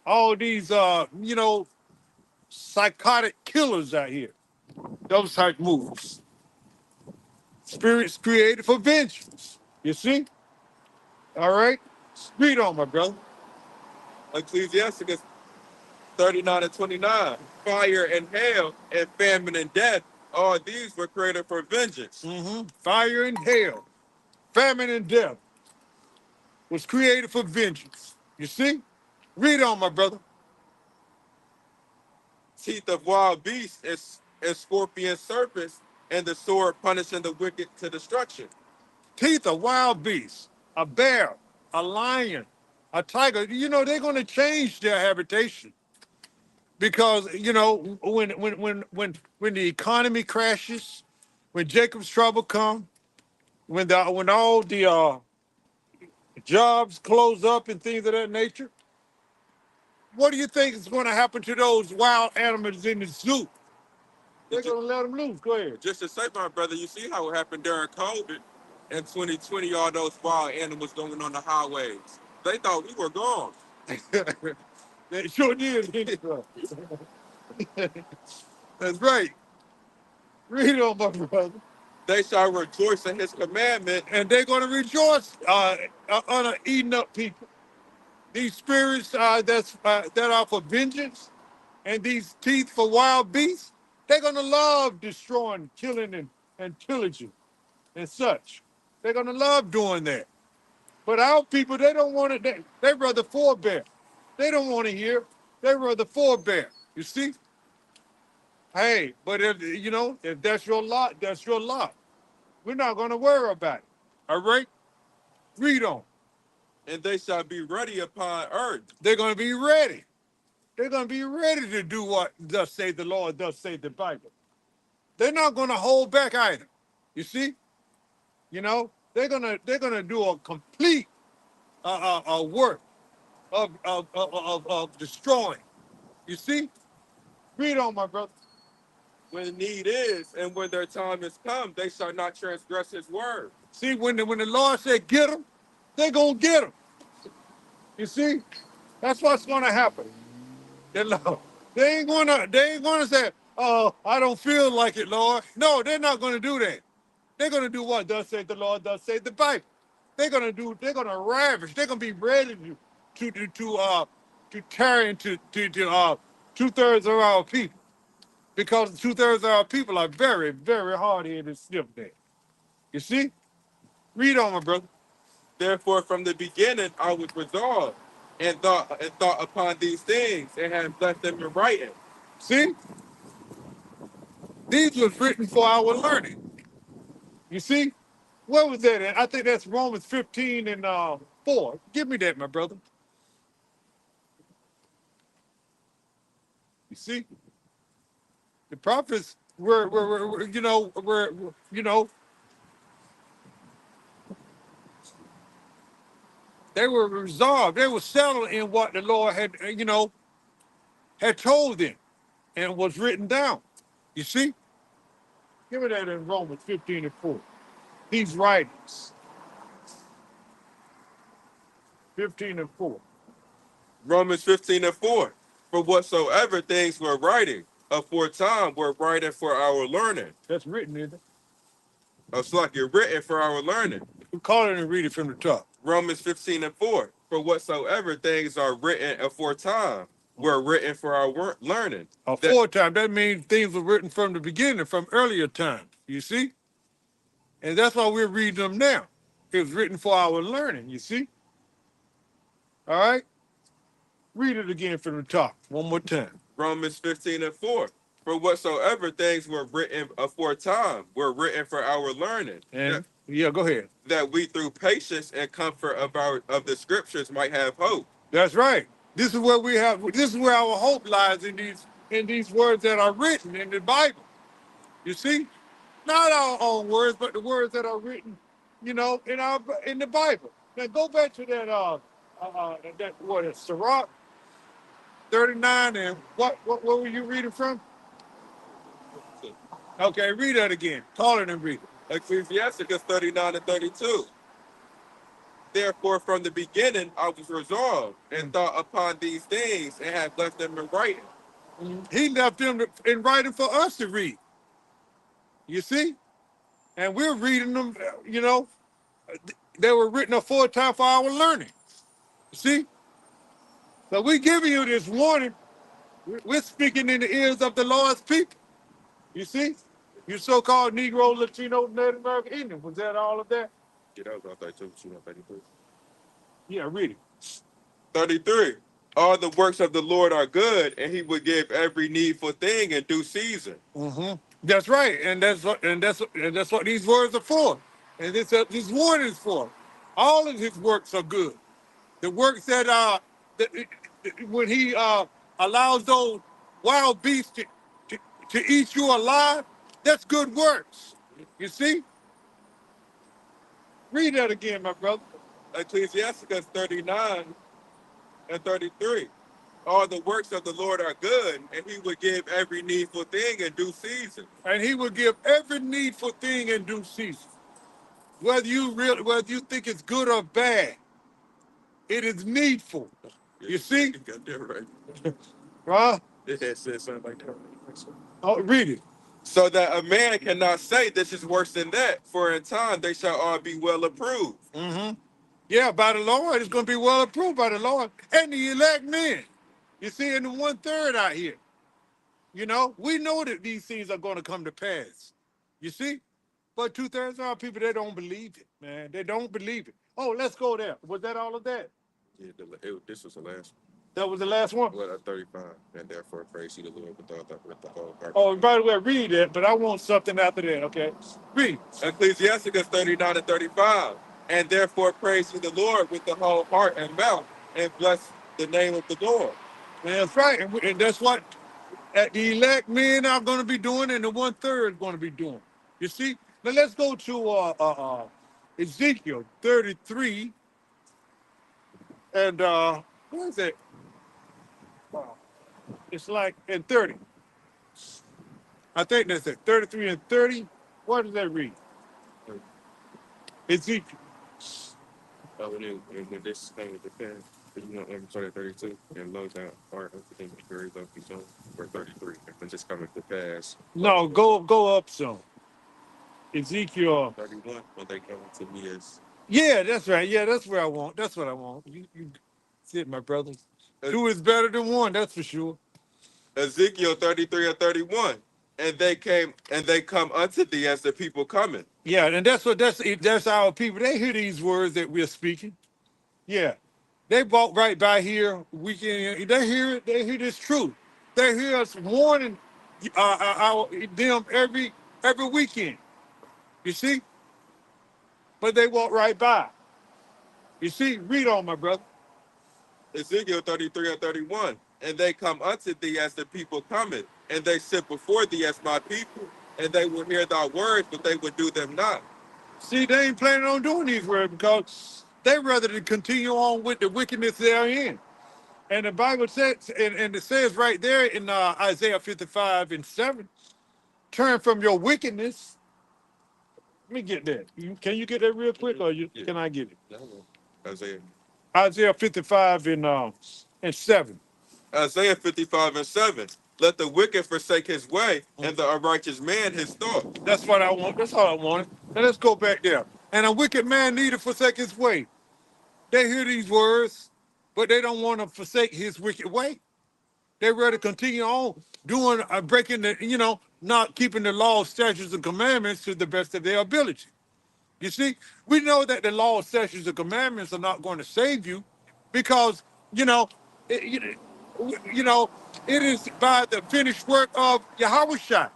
all these, psychotic killers out here. Those type movies. Spirits created for vengeance. You see? All right? Read on, my brother. Ecclesiasticus 39:29. Fire and hail and famine and death, all these were created for vengeance. Mm-hmm. Fire and hail, famine and death was created for vengeance. You see? Read on, my brother. Teeth of wild beasts and scorpion serpents, and the sword punishing the wicked to destruction. Teeth of wild beasts, a bear, a lion, a tiger. They're going to change their habitation. Because when the economy crashes, when Jacob's trouble comes, when all the jobs close up and things of that nature, what do you think is going to happen to those wild animals in the zoo? They're going to let them loose. Go ahead. Just to say, my brother, you see how it happened during COVID in 2020, all those wild animals going on the highways. They thought we were gone. They sure did. That's right. Read on, my brother. They shall rejoice in his commandment. And they're going to rejoice on eating up people. These spirits that are for vengeance and these teeth for wild beasts, they're going to love destroying, killing, and pillaging and such. They're going to love doing that. But our people, they don't want it. They rather forbear. They don't want to hear. They rather forbear. You see? Hey, but if that's your lot, that's your lot. We're not going to worry about it. All right? Read on. And they shall be ready upon earth. They're going to be ready. They're going to be ready to do what thus say the Lord, thus say the Bible. They're not going to hold back either. You see? They're gonna do a complete work of destroying. You see? Read on, my brother. When need is, and when their time is come, they shall not transgress his word. See, when the Lord said get them, they're gonna get them. You see? That's what's gonna happen. They ain't gonna say, "Oh, I don't feel like it, Lord." No, they're not gonna do that. They're gonna do what thus say the Lord, thus say the Bible. They're gonna ravish. They're gonna be ready to tear into 2/3 of our people, because 2/3 of our people are very, very hard-headed and stiff-necked. You see? Read on, my brother. Therefore, from the beginning, I was resolved and thought upon these things, and have left them in writing. See? These was written for our learning. You see? Where was that at? I think that's Romans 15 and 4. Give me that, my brother. You see? The prophets were they were resolved. They were settled in what the Lord had told them and was written down. You see? Give me that in Romans 15 and 4. These writings. 15 and 4. Romans 15 and 4. For whatsoever things were writing aforetime were writing for our learning. That's written, isn't it? It's like you're written for our learning. Call it and read it from the top. Romans 15 and 4. For whatsoever things are written aforetime were written for our learning. Aforetime, that means things were written from the beginning, from earlier times. You see? And that's why we're reading them now. It was written for our learning, you see? All right? Read it again from the top, one more time. Romans 15 and 4. For whatsoever things were written aforetime were written for our learning. And yeah, go ahead. That we through patience and comfort of the scriptures might have hope. That's right. This is where our hope lies, in these words that are written in the Bible. You see? Not our own words, but the words that are written, in the Bible. Now go back to that Sirach 39, and what were you reading from? Okay, read that again. Call it and read it. Ecclesiasticus 39 and 32. Therefore, from the beginning, I was resolved and thought upon these things, and have left them in writing. He left them in writing for us to read. You see? And we're reading them, they were written aforetime for our learning. You see? So we're giving you this warning. We're speaking in the ears of the Lord's people. You see? You so-called Negro, Latino, Native American Indian. Was that all of that? Yeah, that was about 32. Yeah, read it. 33. All the works of the Lord are good, and he would give every needful thing in due season. Mm-hmm. That's right, and that's what these words are for, and this warning is for. All of his works are good. The works that when he allows those wild beasts to eat you alive, that's good works. You see? Read that again, my brother. Ecclesiasticus 39:33. All the works of the Lord are good, and he would give every needful thing in due season. And he will give every needful thing in due season. Whether you think it's good or bad, it is needful. You see? You got that right. Huh? It had said something like that. Oh, read it. So that a man cannot say this is worse than that, for in time they shall all be well approved. Mm-hmm. Yeah, by the Lord, it's going to be well approved by the Lord and the elect men. You see, in the 1/3 out here, we know that these things are going to come to pass. You see? But 2/3 of our people, they don't believe it, man. They don't believe it. Oh, let's go there. Was that all of that? Yeah, this was the last one. That was the last one? Well, 35. And therefore praise ye the Lord with the whole heart. Oh, by the way, read it, but I want something after that, okay? Read. Ecclesiasticus 39:35. And therefore praise ye the Lord with the whole heart and mouth, and bless the name of the Lord. And that's right. And that's what the elect men are going to be doing, and the 1/3 is going to be doing. You see? Now let's go to Ezekiel 33. And what is it? It's like in 30. I think that's it. 33 and 30. What does that read? Ezekiel. When this thing is defend, I'm sorry, 32, and low down part of the thing very low be zone, or 33, and just coming to pass. No, go up some. Ezekiel 31, when they come to me as. Yeah, that's right. Yeah, that's where I want. That's what I want. You sit, my brother. Two is better than one, that's for sure. Ezekiel 33:31. And they come unto thee as the people coming. Yeah, and that's our people. They hear these words that we're speaking. Yeah. They walk right by here weekend. They hear it, they hear this truth. They hear us warning them every weekend. You see? But they walk right by. You see, read on, my brother. Ezekiel 33:31. And they come unto thee as the people cometh, and they sit before thee as my people, and they will hear thy words, but they would do them not. See, they ain't planning on doing these words because they rather to continue on with the wickedness they're in. And the Bible says, and it says right there in Isaiah 55:7, turn from your wickedness. Let me get that. Can you get that real quick, or can I get it? Isaiah 55:7. Isaiah 55:7. Let the wicked forsake his way, and the unrighteous man his thought. That's what I want. That's all I wanted. Now let's go back there. And a wicked man needed forsake his way. They hear these words, but they don't want to forsake his wicked way. They rather continue on doing, breaking the, not keeping the law, statutes, and commandments to the best of their ability. You see, we know that the law, statutes, and commandments are not going to save you because, it is by the finished work of Yahushua.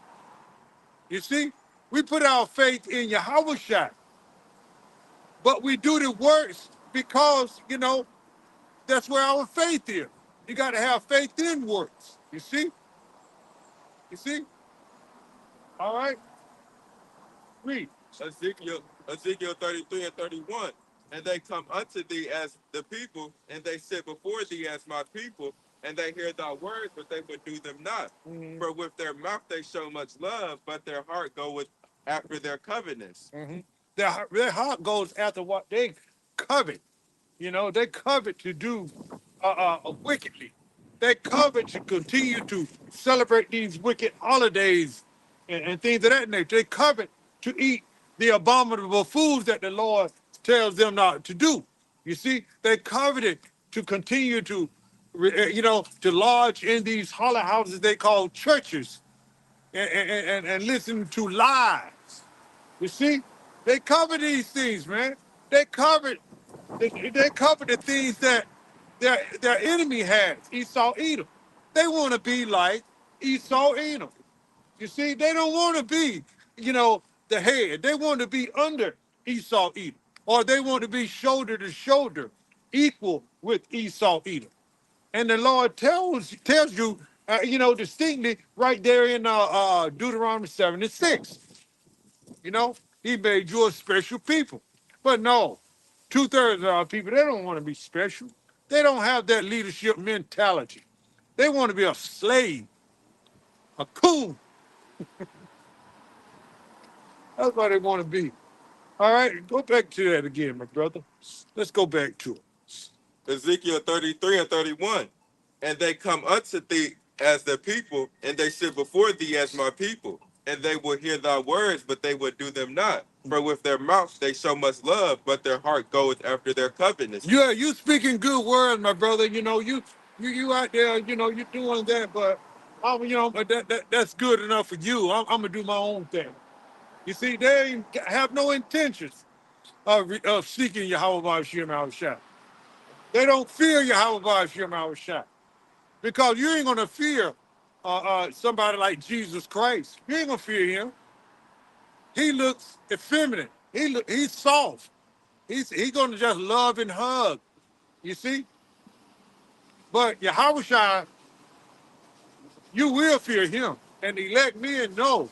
You see, we put our faith in Yahushua, but we do the works because, that's where our faith is. You got to have faith in works. You see? You see? All right. Read. Ezekiel 33:31. And they come unto thee as the people, and they sit before thee as my people, and they hear thy words, but they would do them not. Mm-hmm. For with their mouth they show much love, but their heart goeth after their covetousness. Mm-hmm. Their heart goes after what they covet. They covet to do wickedly. They covet to continue to celebrate these wicked holidays and things of that nature. They covet to eat the abominable foods that the Lord tells them not to do. You see, they coveted to continue to, to lodge in these holy houses they call churches and listen to lies. You see, they cover these things, man. They cover the things that their enemy has, Esau Edom. They want to be like Esau Edom. You see, they don't want to be, the head. They want to be under Esau Edom. Or they want to be shoulder to shoulder, equal with Esau Edom. And the Lord tells you, distinctly right there in Deuteronomy 7:6. He made you a special people. But no, 2/3 of our people, they don't want to be special. They don't have that leadership mentality. They want to be a slave, a coon. That's what they want to be. All right, go back to that again, my brother. Let's go back to it. Ezekiel 33 and 31. And they come unto thee as the people, and they sit before thee as my people. And they will hear thy words, but they will do them not. For with their mouths they show much love, but their heart goeth after their covetousness. Yeah, you speaking good words, my brother. You out there, you're doing that, but but that's good enough for you. I'm gonna do my own thing. You see, they have no intentions of seeking Yahweh Shem Al Shah. They don't fear Yahweh Shem Al Shah because you ain't gonna fear somebody like Jesus Christ. You ain't gonna fear him. He looks effeminate. He's soft. He's gonna just love and hug. You see, but Yahweh Shah, you will fear him, and the elect men know,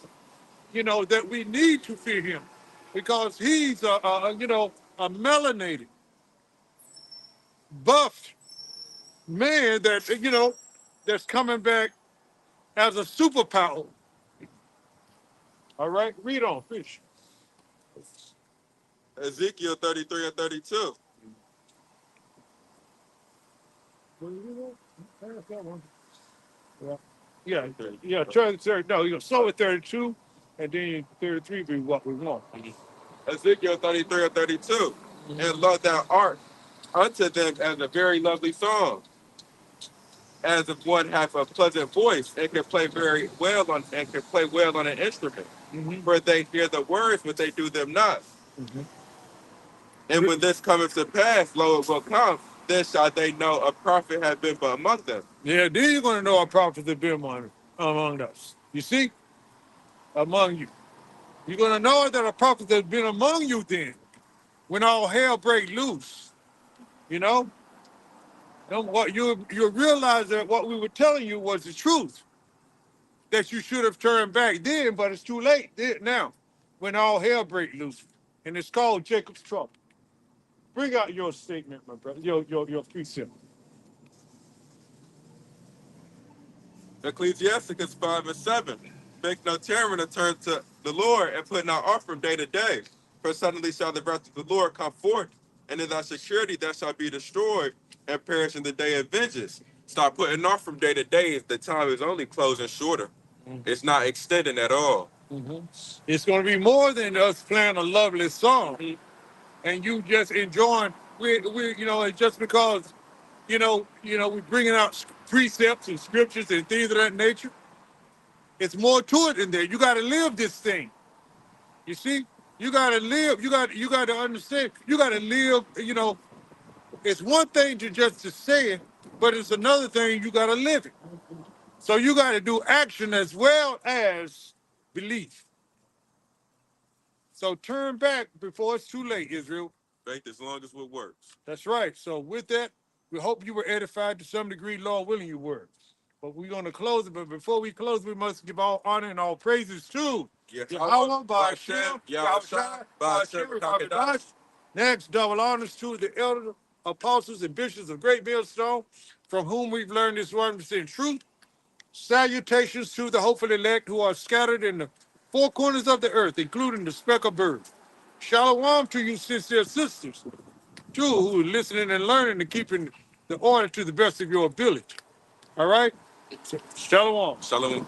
that we need to fear him because he's a melanated, buffed man that that's coming back as a superpower. All right, read on, fish. Ezekiel 33 and 32. Yeah, yeah. Try the 30. No, you start with 32, and then 33 be what we want. Ezekiel 33 and 32. And lo, thou art unto them as a very lovely song, as if one hath a pleasant voice and can play well on an instrument. For they hear the words, but they do them not. And when this cometh to pass, lo, it will come, then shall they know a prophet hath been but among them. Yeah, then you're going to know a prophet has been among us. You see, among you. You're going to know that a prophet has been among you then, when all hell break loose. You know, and what you realize that what we were telling you was the truth, that you should have turned back then, but it's too late now, when all hell break loose, and it's called Jacob's trouble. Bring out your statement, my brother, your precept. Ecclesiasticus 5 and 7. Make no terror to turn to the Lord and put not off from day to day. For suddenly shall the wrath of the Lord come forth, and in thy security thou shalt be destroyed and perish in the day of vengeance. Stop putting off from day to day if the time is only closing shorter. It's not extending at all. It's going to be more than us playing a lovely song and you just enjoying. It's just because we're bringing out precepts and scriptures and things of that nature. It's more to it than that. You got to live this thing. You see, you got to live. You got to understand. You got to live. It's one thing to say it, but it's another thing you got to live it. So you got to do action as well as belief. So turn back before it's too late, Israel. Faith as long as it works. That's right. So with that, we hope you were edified to some degree. Lord willing, you were. But we're going to close it. But before we close, we must give all honor and all praises to Yahweh, Ba'ashem, Yahushua, Ba'ashem, Kabadash. Next, double honors to the elders, apostles, and bishops of Great Millstone, from whom we've learned this 100% truth. Salutations to the hopeful elect who are scattered in the four corners of the earth, including the speckled bird. Shalom to you, sincere sisters, too, who are listening and learning and keeping the order to the best of your ability. All right? Shalom. Shalom.